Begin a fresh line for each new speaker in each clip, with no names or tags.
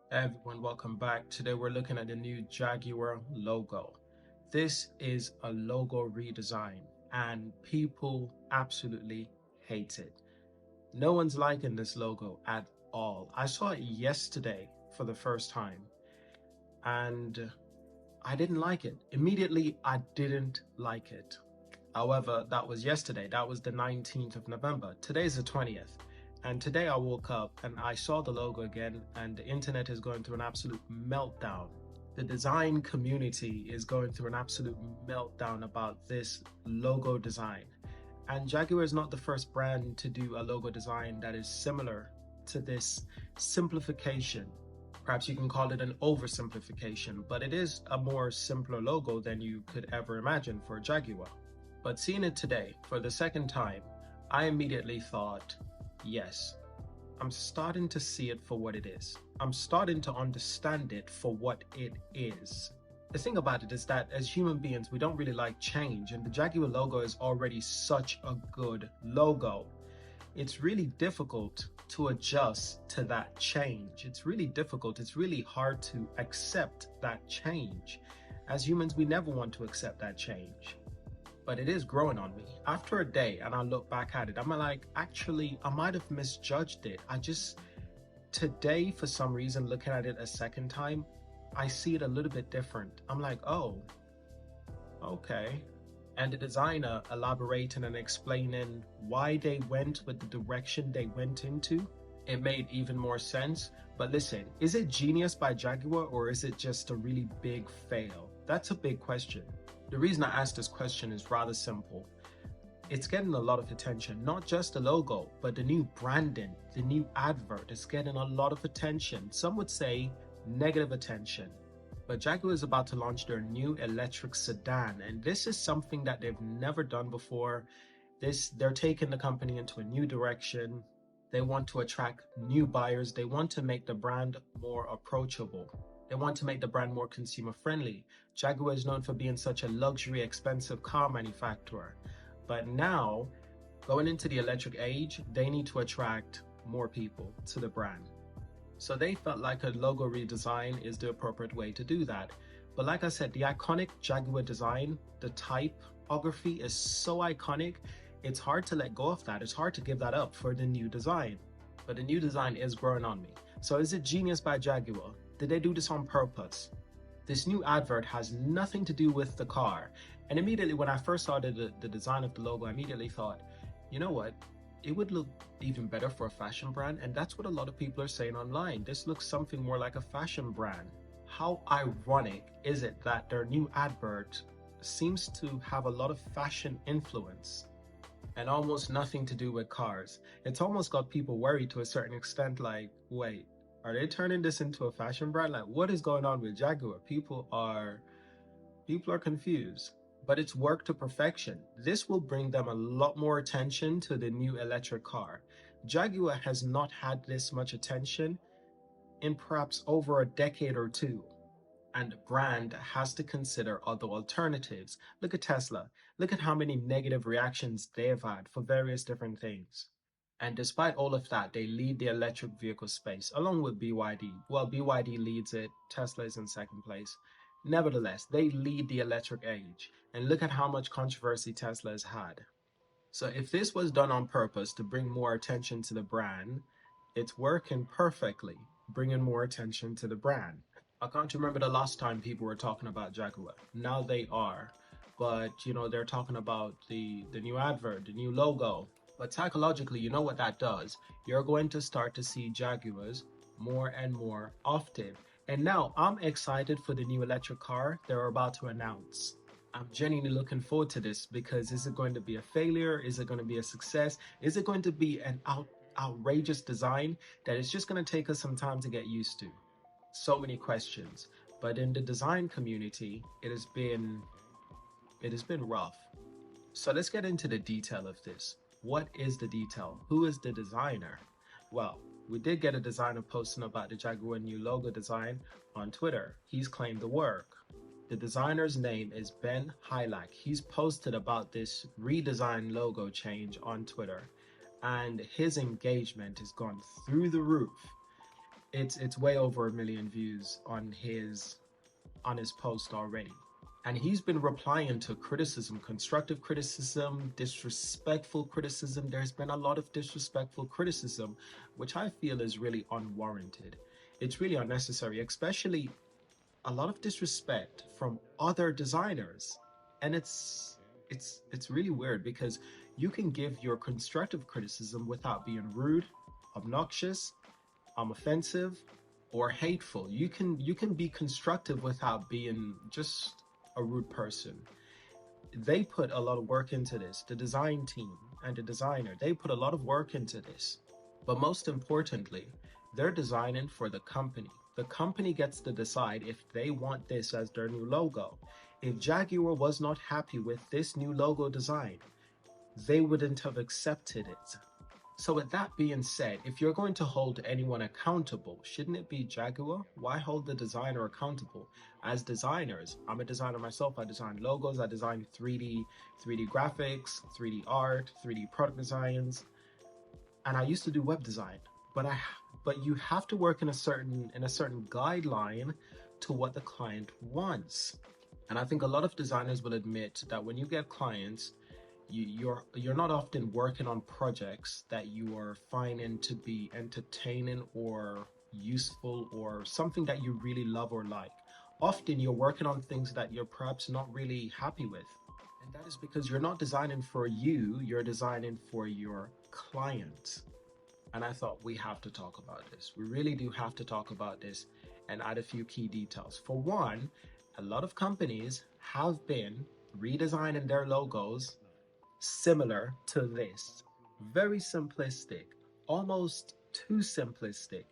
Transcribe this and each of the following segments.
Hey everyone, welcome back. Today we're looking at the new Jaguar logo. This is a logo redesign and people absolutely hate it. No one's liking this logo at all. I saw it yesterday for the first time and I didn't like it. Immediately, I didn't like it. However, that was yesterday. That was the 19th of November. Today's the 20th. And today I woke up and I saw the logo again, and the internet is going through an absolute meltdown. The design community is going through an absolute meltdown about this logo design. And Jaguar is not the first brand to do a logo design that is similar to this simplification. Perhaps you can call it an oversimplification, but it is a more simpler logo than you could ever imagine for a Jaguar. But seeing it today for the second time, I immediately thought, yes, I'm starting to see it for what it is. I'm starting to understand it for what it is. The thing about it is that as human beings, we don't really like change, and the Jaguar logo is already such a good logo. It's really difficult to adjust to that change. It's really difficult. It's really hard to accept that change. As humans, we never want to accept that change. But it is growing on me. After a day and I look back at it, I'm like, actually, I might have misjudged it. Today, for some reason, looking at it a second time, I see it a little bit different. I'm like, oh, okay. And the designer elaborating and explaining why they went with the direction they went into, it made even more sense. But listen, is it genius by Jaguar or is it just a really big fail? That's a big question. The reason I asked this question is rather simple. It's getting a lot of attention, not just the logo, but the new branding, the new advert is getting a lot of attention. Some would say negative attention. But Jaguar is about to launch their new electric sedan, and this is something that they've never done before. They're taking the company into a new direction. They want to attract new buyers. They want to make the brand more approachable. They want to make the brand more consumer friendly. Jaguar is known for being such a luxury, expensive car manufacturer. But now, going into the electric age, they need to attract more people to the brand. So they felt like a logo redesign is the appropriate way to do that. But like I said, the iconic Jaguar design, the typography is so iconic, it's hard to let go of that. It's hard to give that up for the new design. But the new design is growing on me. So is it genius by Jaguar? Did they do this on purpose? This new advert has nothing to do with the car. And immediately when I first saw the design of the logo, I immediately thought, you know what? It would look even better for a fashion brand, and that's what a lot of people are saying online. This looks something more like a fashion brand. How ironic is it that their new advert seems to have a lot of fashion influence and almost nothing to do with cars? It's almost got people worried to a certain extent, like, wait, are they turning this into a fashion brand? Like, what is going on with Jaguar? People are confused. But it's work to perfection. This will bring them a lot more attention to the new electric car. Jaguar has not had this much attention in perhaps over a decade or two. And the brand has to consider other alternatives. Look at Tesla. Look at how many negative reactions they've had for various different things. And despite all of that, they lead the electric vehicle space along with BYD. Well, BYD leads it, Tesla is in second place. Nevertheless, they lead the electric age. And look at how much controversy Tesla has had. So if this was done on purpose to bring more attention to the brand, it's working perfectly, bringing more attention to the brand. I can't remember the last time people were talking about Jaguar. Now they are. But, they're talking about the new advert, the new logo. But psychologically, you know what that does? You're going to start to see Jaguars more and more often. And now I'm excited for the new electric car they're about to announce. I'm genuinely looking forward to this because is it going to be a failure? Is it going to be a success? Is it going to be an outrageous design that is just going to take us some time to get used to? So many questions. But in the design community, it has been rough. So let's get into the detail of this. What is the detail? Who is the designer? Well, we did get a designer posting about the Jaguar New Logo design on Twitter. He's claimed the work. The designer's name is Ben Hylack. He's posted about this redesigned logo change on Twitter, and his engagement has gone through the roof. It's way over 1 million views on his post already. And he's been replying to criticism, constructive criticism, disrespectful criticism. There's been a lot of disrespectful criticism, which I feel is really unwarranted. It's really unnecessary, especially a lot of disrespect from other designers. And it's really weird because you can give your constructive criticism without being rude, obnoxious, offensive, or hateful. You can be constructive without being just a rude person. They put a lot of work into this. The design team and the designer, they put a lot of work into this. But most importantly, they're designing for the company. The company gets to decide if they want this as their new logo. If Jaguar was not happy with this new logo design, they wouldn't have accepted it. So with that being said, if you're going to hold anyone accountable, shouldn't it be Jaguar? Why hold the designer accountable? As designers, I'm a designer myself. I design logos, I design 3D graphics, 3D art, 3D product designs, and I used to do web design. But you have to work in a certain guideline to what the client wants. And I think a lot of designers will admit that when you get clients, you're not often working on projects that you are finding to be entertaining or useful or something that you really love or like. Often you're working on things that you're perhaps not really happy with. And that is because you're not designing for you, you're designing for your client. And I thought we have to talk about this. We really do have to talk about this and add a few key details. For one, a lot of companies have been redesigning their logos similar to this. Very simplistic, almost too simplistic.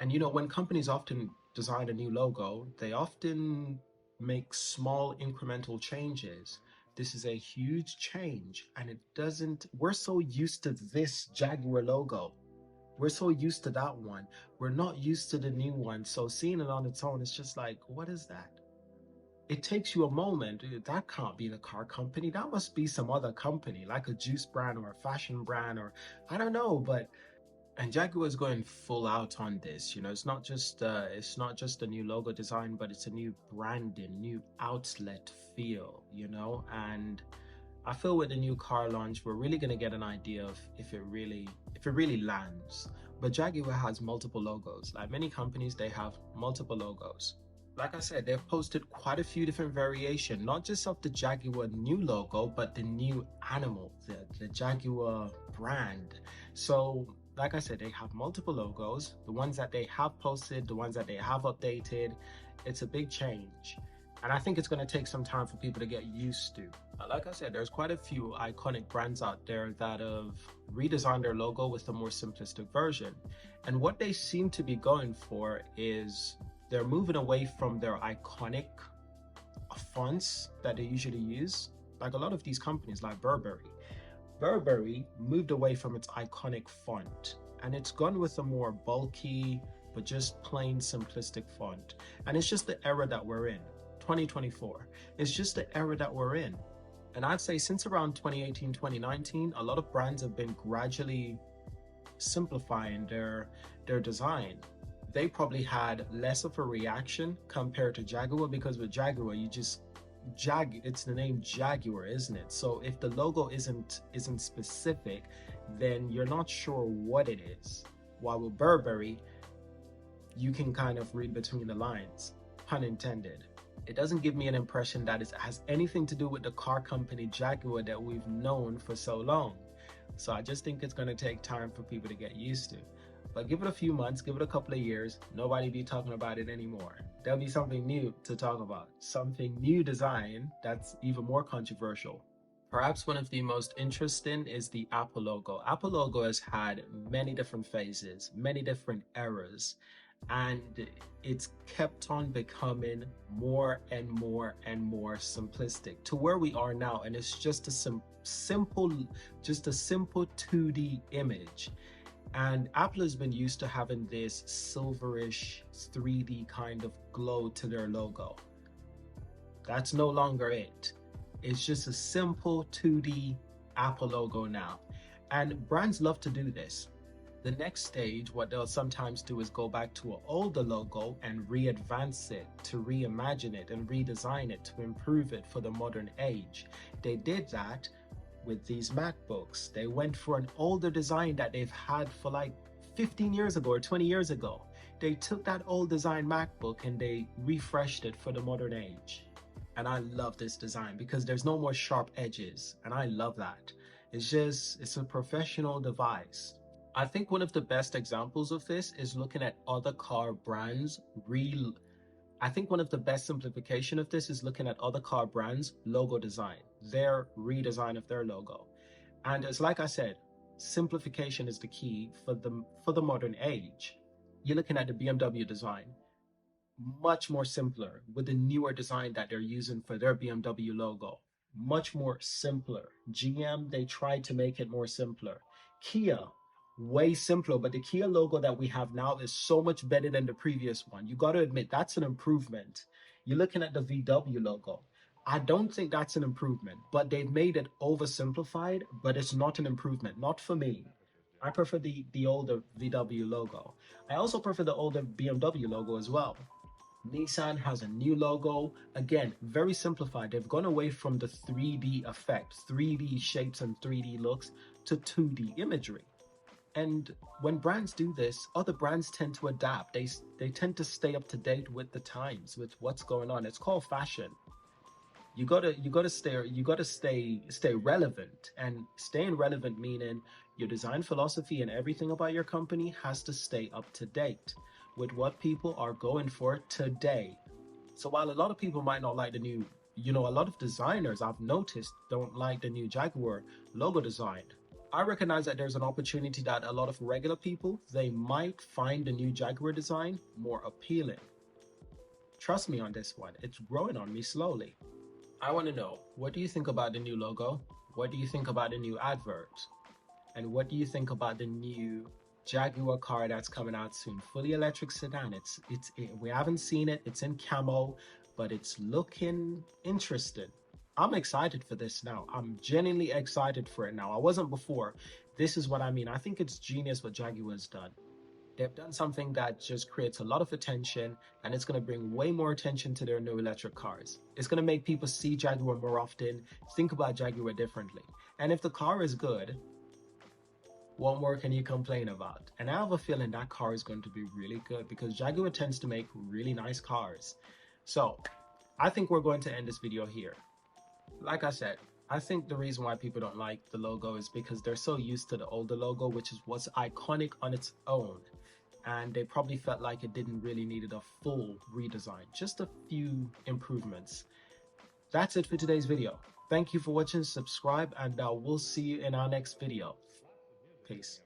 And when companies often design a new logo, they often make small incremental changes. This is a huge change, and we're so used to this Jaguar logo. We're so used to that one. We're not used to the new one. So seeing it on its own, it's just like, what is that? It takes you a moment. That can't be the car company. That must be some other company, like a juice brand or a fashion brand, or I don't know. And Jaguar is going full out on this. It's not just a new logo design, but it's a new branding, new outlet feel. And I feel with the new car launch, we're really gonna get an idea of if it really lands. But Jaguar has multiple logos. Like many companies, they have multiple logos. Like I said, they've posted quite a few different variations, not just of the Jaguar new logo, but the new animal, the Jaguar brand. So, like I said, they have multiple logos. The ones that they have posted, the ones that they have updated, it's a big change. And I think it's going to take some time for people to get used to. Like I said, there's quite a few iconic brands out there that have redesigned their logo with a more simplistic version. And what they seem to be going for is they're moving away from their iconic fonts that they usually use. Like a lot of these companies like Burberry. Burberry moved away from its iconic font and it's gone with a more bulky, but just plain simplistic font. And it's just the era that we're in, 2024. It's just the era that we're in. And I'd say since around 2018, 2019, a lot of brands have been gradually simplifying their design. They probably had less of a reaction compared to Jaguar, because with Jaguar, it's the name Jaguar, isn't it? So if the logo isn't specific, then you're not sure what it is. While with Burberry, you can kind of read between the lines, pun intended. It doesn't give me an impression that it has anything to do with the car company Jaguar that we've known for so long. So I just think it's going to take time for people to get used to. But give it a few months, give it a couple of years, nobody be talking about it anymore. There'll be something new to talk about, something new design that's even more controversial. Perhaps one of the most interesting is the Apple logo. Apple logo has had many different phases, many different eras, and it's kept on becoming more and more and more simplistic to where we are now. And it's just a simple 2D image. And Apple has been used to having this silverish 3D kind of glow to their logo. That's no longer it. It's just a simple 2D Apple logo now. And brands love to do this. The next stage, what they'll sometimes do is go back to an older logo and re-advance it, to reimagine it and redesign it, to improve it for the modern age. They did that with these MacBooks. They went for an older design that they've had for like 15 years ago or 20 years ago. They took that old design MacBook and they refreshed it for the modern age. And I love this design because there's no more sharp edges, and I love that. It's a professional device. I think one of the best examples of this is looking at other car brands. I think one of the best simplification of this is looking at other car brands' logo design, their redesign of their logo. And it's like I said, simplification is the key for the modern age. You're looking at the BMW design, much more simpler with the newer design that they're using for their BMW logo. Much more simpler. GM, they tried to make it more simpler. Kia, way simpler, but the Kia logo that we have now is so much better than the previous one. You got to admit, that's an improvement. You're looking at the VW logo. I don't think that's an improvement, but they've made it oversimplified, but it's not an improvement, not for me. I prefer the older VW logo. I also prefer the older BMW logo as well. Nissan has a new logo. Again, very simplified. They've gone away from the 3D effect, 3D shapes and 3D looks, to 2D imagery. And when brands do this, other brands tend to adapt. They tend to stay up to date with the times, with what's going on. It's called fashion. You gotta stay relevant. And staying relevant meaning your design philosophy and everything about your company has to stay up to date with what people are going for today. So while a lot of people might not like the new, a lot of designers I've noticed don't like the new Jaguar logo design. I recognize that there's an opportunity that a lot of regular people, they might find the new Jaguar design more appealing. Trust me on this one, it's growing on me slowly. I want to know, what do you think about the new logo? What do you think about the new advert? And what do you think about the new Jaguar car that's coming out soon? Fully electric sedan. We haven't seen it. It's in camo, but it's looking interesting. I'm excited for this now. I'm genuinely excited for it now. I wasn't before. This is what I mean. I think it's genius what Jaguar's done. They've done something that just creates a lot of attention, and it's going to bring way more attention to their new electric cars. It's going to make people see Jaguar more often, think about Jaguar differently. And if the car is good, what more can you complain about? And I have a feeling that car is going to be really good because Jaguar tends to make really nice cars. So I think we're going to end this video here. Like I said, I think the reason why people don't like the logo is because they're so used to the older logo, which is what's iconic on its own. And they probably felt like it didn't really need a full redesign, just a few improvements. That's it for today's video. Thank you for watching, subscribe, and we'll see you in our next video. Peace.